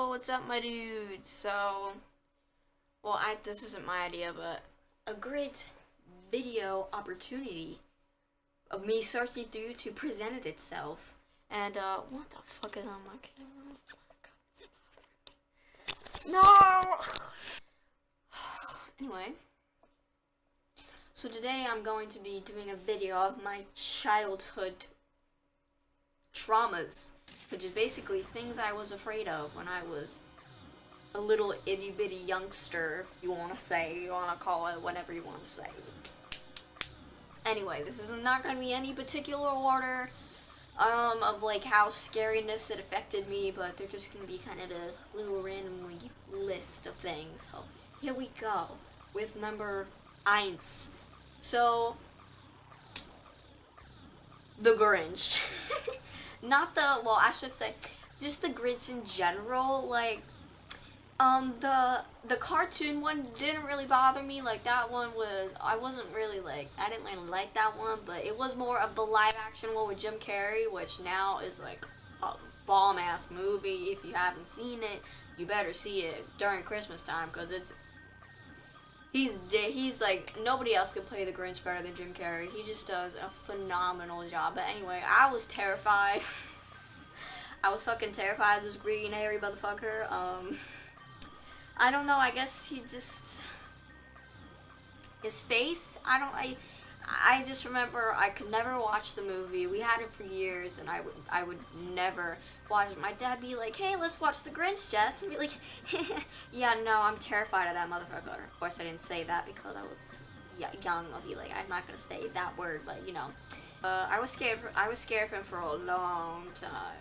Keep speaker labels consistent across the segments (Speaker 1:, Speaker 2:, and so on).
Speaker 1: What's up, my dudes? This isn't my idea, but a great video opportunity of me searching through YouTube presented itself. And, what the fuck is on my camera? No! Anyway, so today I'm going to be doing a video of my childhood traumas, which is basically things I was afraid of when I was a little itty bitty youngster, you want to say, you want to call it whatever you want to say. Anyway, this is not going to be any particular order of like how scariness it affected me, but they're just going to be kind of a little random list of things. So here we go with number 1. So, the Grinch. Not the, well, I should say, just the Grinch in general. Like, the cartoon one didn't really bother me. Like, that one was, I didn't really like that one, but it was more of the live action one with Jim Carrey, which now is like a bomb ass movie. If you haven't seen it, you better see it during Christmas time, because he's like, nobody else could play the Grinch better than Jim Carrey. He just does a phenomenal job. But anyway, I was terrified. I was fucking terrified of this green hairy motherfucker. I don't know, I guess his face, I just remember I could never watch the movie. We had it for years, and I would never watch it. My dad be like, "Hey, let's watch The Grinch, Jess." And be like, "Yeah, no, I'm terrified of that motherfucker." Of course, I didn't say that because I was young. I'll be like, I'm not gonna say that word, but you know, I was scared of him for a long time,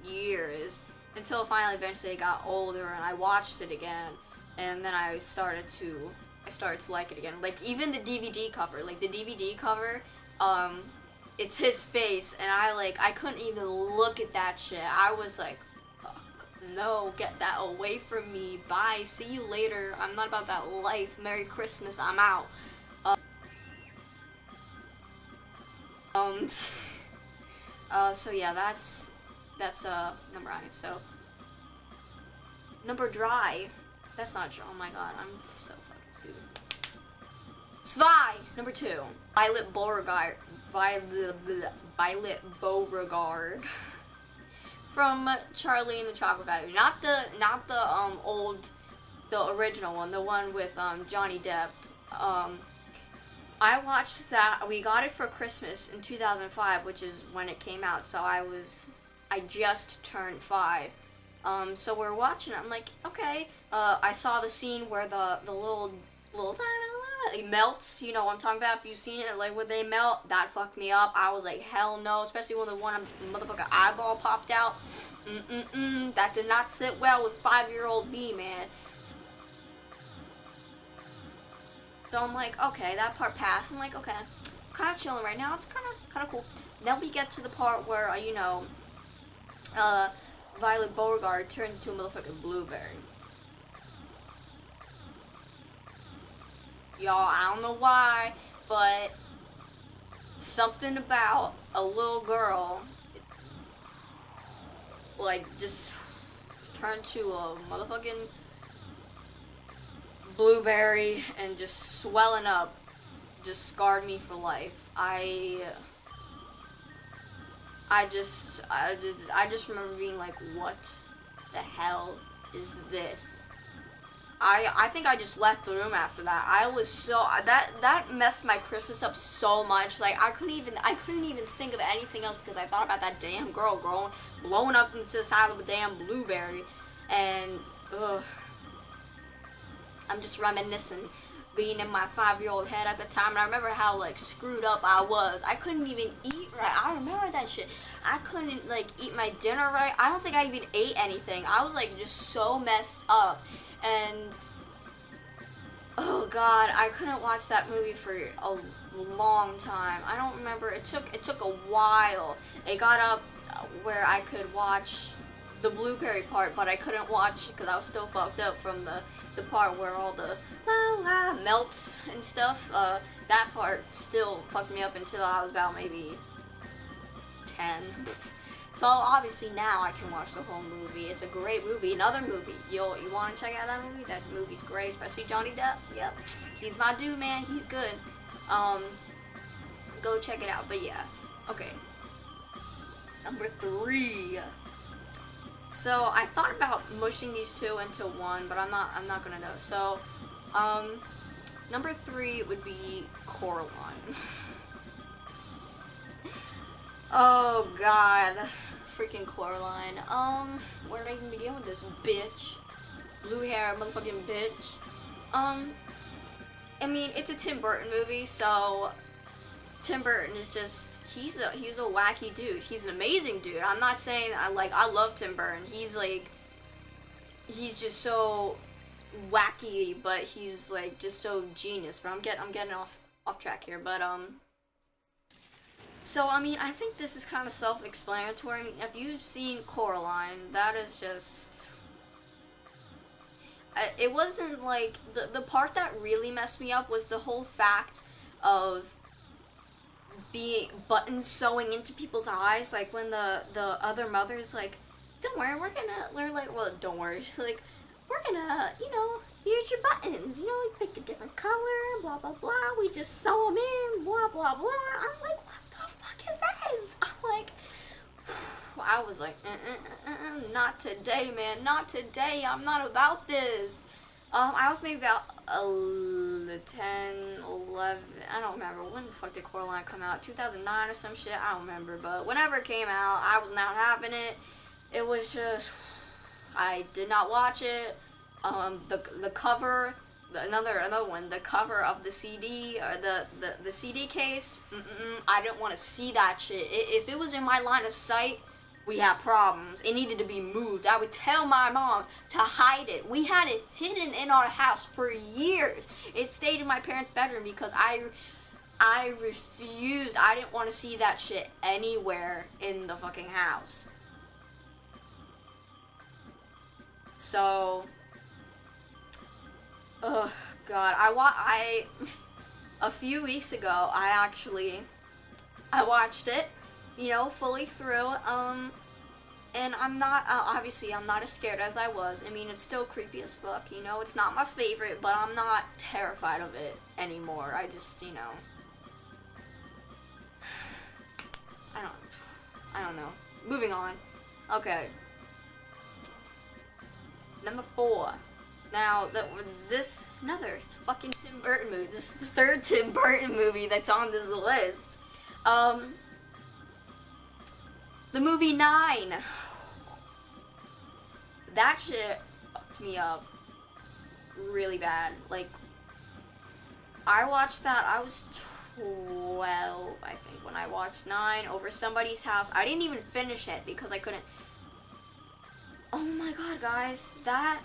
Speaker 1: years, until finally, eventually, I got older and I watched it again, and then I started to like it again. Like, even the DVD cover, it's his face, and I couldn't even look at that shit. I was like, fuck, no, get that away from me, bye, see you later, I'm not about that life, Merry Christmas, I'm out. So yeah, that's number 9. So, number dry, that's not true, oh my god, I'm so fucking stupid. Sly, number 2. Violet Beauregard from Charlie and the Chocolate Factory. Not the original one, the one with Johnny Depp. I watched that. We got it for Christmas in 2005, which is when it came out. So I just turned 5. So we're watching it. I'm like, okay. I saw the scene where the little it melts, you know what I'm talking about. If you've seen it, like when they melt, that fucked me up. I was like, hell no, especially when the one motherfucker eyeball popped out. That did not sit well with 5-year-old me, man. So I'm like, okay, that part passed. I'm like, okay, kind of chilling right now. It's kind of cool. Then we get to the part where, you know, Violet Beauregard turns into a motherfucking blueberry. Y'all, I don't know why, but something about a little girl, like, just turned to a motherfucking blueberry and just swelling up, just scarred me for life. I just remember being like, what the hell is this? I think I just left the room after that. I was so, that messed my Christmas up so much. Like, I couldn't even think of anything else because I thought about that damn girl blowing up into the side of a damn blueberry. And, ugh. I'm just reminiscing, being in my 5-year-old head at the time, and I remember how, like, screwed up I was. I couldn't even eat right. I remember that shit. I couldn't, like, eat my dinner right. I don't think I even ate anything. I was, like, just so messed up. And, oh god, I couldn't watch that movie for a long time. I don't remember, it took a while. It got up where I could watch the blueberry part, but I couldn't watch because I was still fucked up from the part where all the melts and stuff. That part still fucked me up until I was about maybe 10. So obviously now I can watch the whole movie. It's a great movie. Another movie. You want to check out that movie? That movie's great, especially Johnny Depp. Yep, he's my dude, man. He's good. Go check it out. But yeah, okay. Number 3. So I thought about mushing these two into one, but I'm not gonna know. So, number 3 would be Coraline. Oh God, freaking Coraline. Where did I even begin with this bitch? Blue hair, motherfucking bitch. I mean, it's a Tim Burton movie, so Tim Burton is just, he's a wacky dude. He's an amazing dude. I'm not saying I love Tim Burton. He's just so wacky, but he's like just so genius. But I'm getting off track here. But so I mean, I think this is kind of self-explanatory. I mean, if you've seen Coraline, that is just, it wasn't like the part that really messed me up was the whole fact of being buttons sewing into people's eyes, like when the other mother's like, don't worry, we're like, well, don't worry, she's like, we're gonna, here's your buttons, we pick a different color, blah blah blah, we just sew them in, blah blah blah. I'm like, what the fuck is this? I'm like, I was like, not today, man, not today. I'm not about this. I was maybe about 10, 11, I don't remember. When the fuck did Coraline come out? 2009 or some shit? I don't remember. But whenever it came out, I was not having it. It was just, I did not watch it. The cover, another one, the cover of the CD, or the CD case, I didn't want to see that shit. If it was in my line of sight, we had problems. It needed to be moved. I would tell my mom to hide it. We had it hidden in our house for years. It stayed in my parents' bedroom because I refused. I didn't want to see that shit anywhere in the fucking house. So, oh God, a few weeks ago, I watched it, fully through, and I'm not, obviously, I'm not as scared as I was. I mean, it's still creepy as fuck, it's not my favorite, but I'm not terrified of it anymore. I just, I don't know. Moving on. Okay. Number 4. Now, it's a fucking Tim Burton movie. This is the 3rd Tim Burton movie that's on this list. The movie 9. That shit fucked me up really bad. Like, I watched that, I was 12, I think, when I watched 9 over somebody's house. I didn't even finish it because I couldn't. Oh my God, guys, that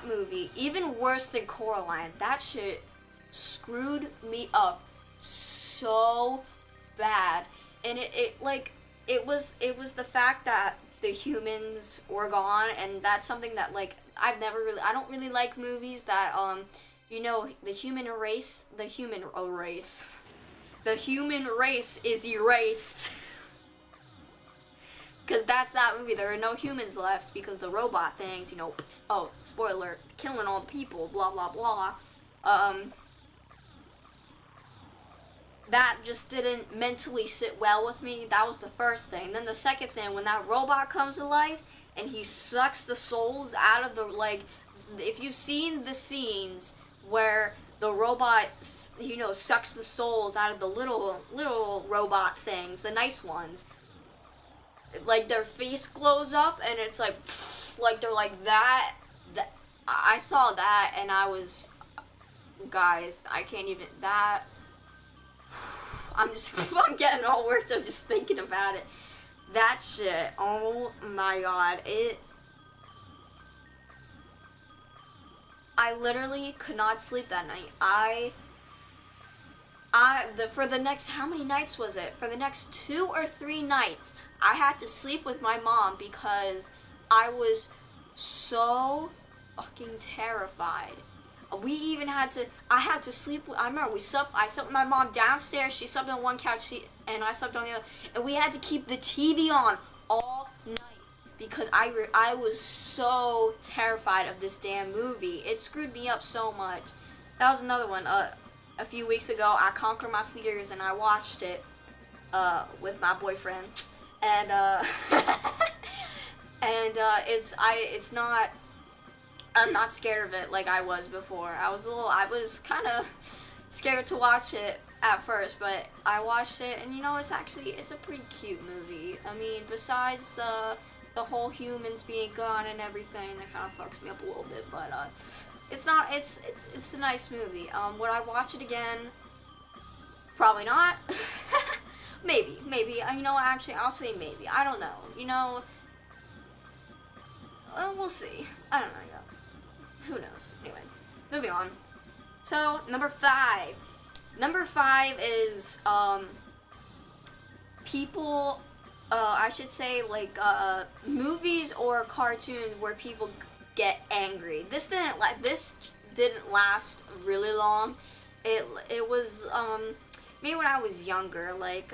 Speaker 1: movie, even worse than Coraline, that shit screwed me up so bad. And it was the fact that the humans were gone, and that's something that, like, I don't really like movies that, the human race is erased. Because that's that movie. There are no humans left because the robot things, oh, spoiler, killing all the people, blah, blah, blah. That just didn't mentally sit well with me. That was the first thing. Then the second thing, when that robot comes to life and he sucks the souls out of the, like, if you've seen the scenes where the robot, sucks the souls out of the little robot things, the nice ones, like, their face glows up, and it's like they're like that. I saw that, and I was, guys, I can't even, that, I'm getting all worked up just thinking about it. That shit, oh my God, I literally could not sleep that night. For the next, how many nights was it? For the next 2 or 3 nights, I had to sleep with my mom because I was so fucking terrified. I had to sleep, I remember I slept with my mom downstairs, she slept on one couch, and I slept on the other, and we had to keep the TV on all because I was so terrified of this damn movie. It screwed me up so much. That was another one. A few weeks ago, I conquered my fears and I watched it with my boyfriend, and it's not. I'm not scared of it like I was before. I was kind of scared to watch it at first, but I watched it, and it's a pretty cute movie. I mean, besides the whole humans being gone and everything, that kind of fucks me up a little bit, but it's a nice movie. Would I watch it again? Probably not. Maybe. Actually, I'll say maybe. I don't know. We'll see. I don't know. Who knows? Anyway, moving on. So, number 5. Number 5 is, people, I should say, like, movies or cartoons where people get angry. This didn't last really long. It was, maybe when I was younger, like,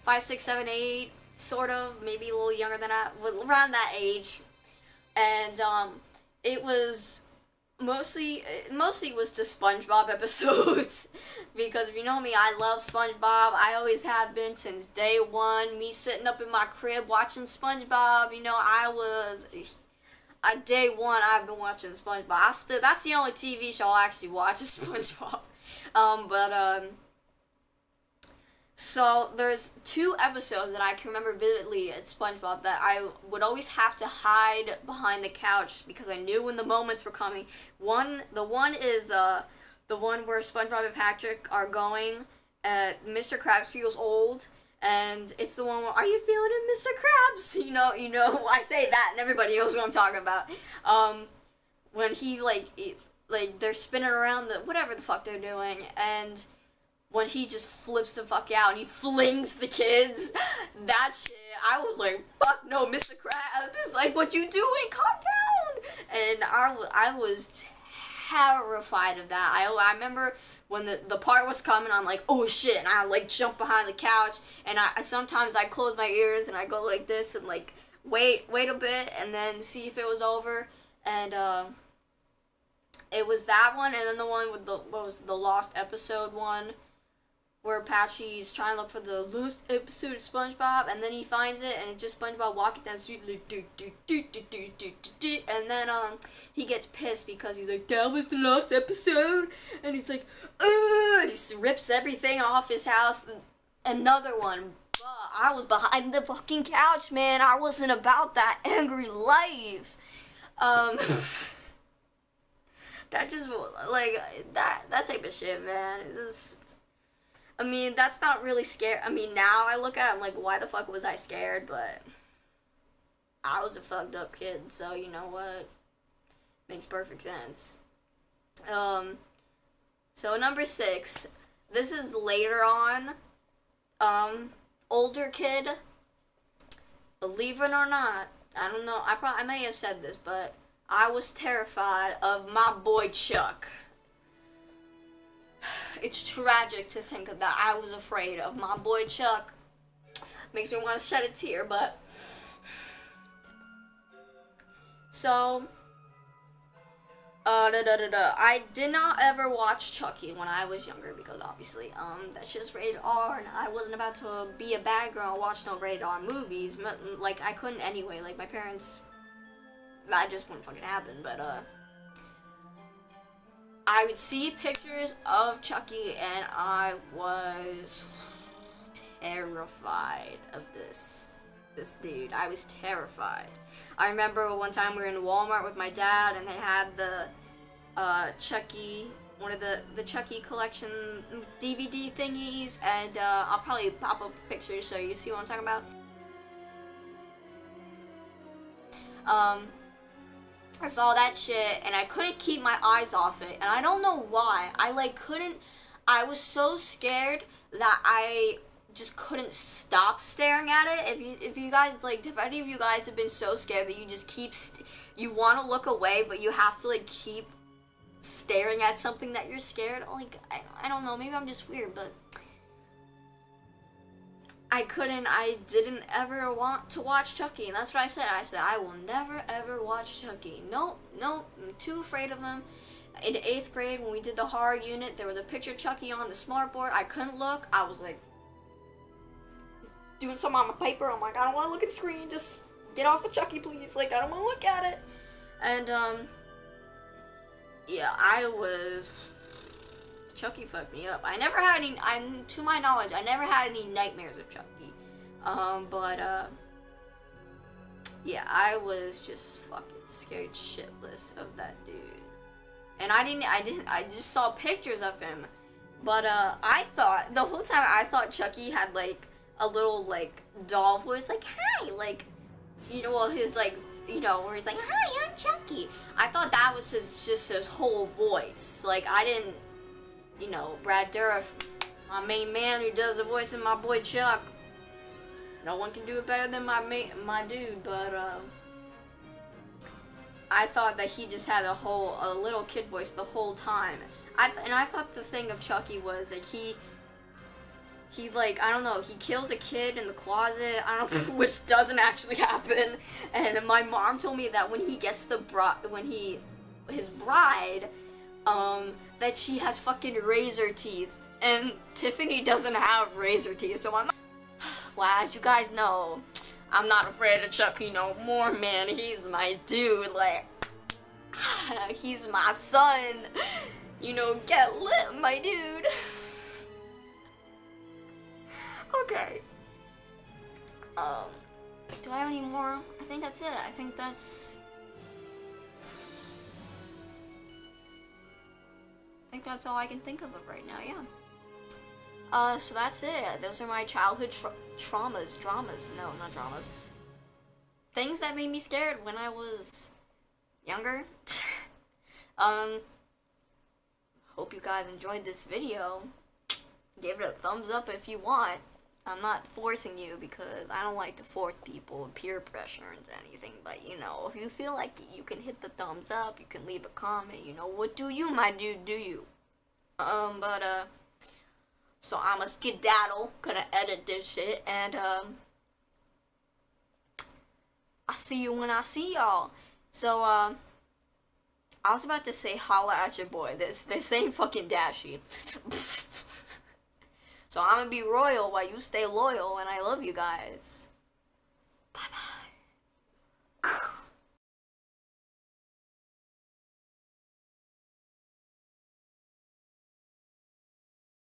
Speaker 1: 5, 6, 7, 8, sort of, maybe a little younger than that, around that age. And it was mostly was to SpongeBob episodes because if you know me, I love SpongeBob. I always have been since day one. Me sitting up in my crib watching SpongeBob. I was day one. I've been watching SpongeBob. That's the only TV show I actually watch is SpongeBob. So there's 2 episodes that I can remember vividly at SpongeBob that I would always have to hide behind the couch because I knew when the moments were coming. The one is the one where SpongeBob and Patrick are going. Mr. Krabs feels old, and it's the one where, are you feeling it, Mr. Krabs? I say that, and everybody knows what I'm talking about. When he they're spinning around whatever the fuck they're doing, and when he just flips the fuck out and he flings the kids, that shit, I was like, fuck no, Mr. Krabs, like, what you doing? Calm down. And I was terrified of that. I remember when the part was coming, I'm like, oh shit, and I like jump behind the couch, and sometimes I close my ears and I go like this and like wait a bit and then see if it was over, and it was that one, and then the one with the lost episode one, where Patchy's trying to look for the lost episode of SpongeBob, and then he finds it, and it's just SpongeBob walking down the street, like, and then he gets pissed because he's like, that was the lost episode, and he's like, ugh, and he rips everything off his house. Another one, I was behind the fucking couch, man. I wasn't about that angry life. That just, like, that type of shit, man. It just, I mean, that's not really scary. I mean, now I look at it, I'm like, why the fuck was I scared? But I was a fucked up kid, so you know what? Makes perfect sense. So number 6. This is later on. Older kid. Believe it or not, I don't know. I may have said this, but I was terrified of my boy Chuck. It's tragic to think of that. I was afraid of my boy Chuck. Makes me want to shed a tear, but so I did not ever watch Chucky when I was younger because obviously that shit's rated R, and I wasn't about to be a bad girl and watch no rated R movies. Like, I couldn't anyway. Like, my parents, that just wouldn't fucking happen. But I would see pictures of Chucky, and I was terrified of this dude. I was terrified. I remember one time we were in Walmart with my dad, and they had the Chucky, one of the Chucky collection DVD thingies, and I'll probably pop up a picture so you see what I'm talking about. I saw that shit, and I couldn't keep my eyes off it, and I don't know why. I was so scared that I just couldn't stop staring at it. If you guys, like, if any of you guys have been so scared that you just keep, you want to look away, but you have to, like, keep staring at something that you're scared, like, I don't know, maybe I'm just weird, but I didn't ever want to watch Chucky. And that's what I said. I said, I will never ever watch Chucky. Nope, nope, I'm too afraid of him. In 8th grade, when we did the horror unit, there was a picture of Chucky on the smartboard. I couldn't look. I was like, doing something on my paper. I'm like, I don't want to look at the screen. Just get off of Chucky, please. Like, I don't want to look at it. And, yeah, Chucky fucked me up. I never had any, to my knowledge, I never had any nightmares of Chucky. Yeah, I was just fucking scared shitless of that dude. And I just saw pictures of him. But, I thought, the whole time I thought Chucky had, like, a little, like, doll voice, like, hi, like, you know, well, his, like, you know, where he's like, hi, I'm Chucky. I thought that was just his whole voice. Like, I didn't, you know, Brad Dourif, my main man who does the voice of my boy Chuck. No one can do it better than my dude, but, I thought that he just had a little kid voice the whole time. I thought the thing of Chucky was that he like, I don't know, he kills a kid in the closet, I don't know, which doesn't actually happen. And my mom told me that when he gets his bride, that she has fucking razor teeth, and Tiffany doesn't have razor teeth. So well, as you guys know, I'm not afraid of Chucky no more, man. He's my dude, like, he's my son. You know, get lit, my dude. Okay. Do I have any more? I think that's it. I think that's all I can think of right now, yeah. So that's it. Those are my childhood dramas. No, not dramas. Things that made me scared when I was younger. Hope you guys enjoyed this video. Give it a thumbs up if you want. I'm not forcing you because I don't like to force people with peer pressure into anything, but you know, if you feel like you can hit the thumbs up, you can leave a comment, you know, what do you, my dude, do you? So I'm a skedaddle, gonna edit this shit, and, I'll see you when I see y'all. So, I was about to say holla at your boy, this ain't fucking Dashy. So I'm gonna be royal while you stay loyal, and I love you guys. Bye-bye.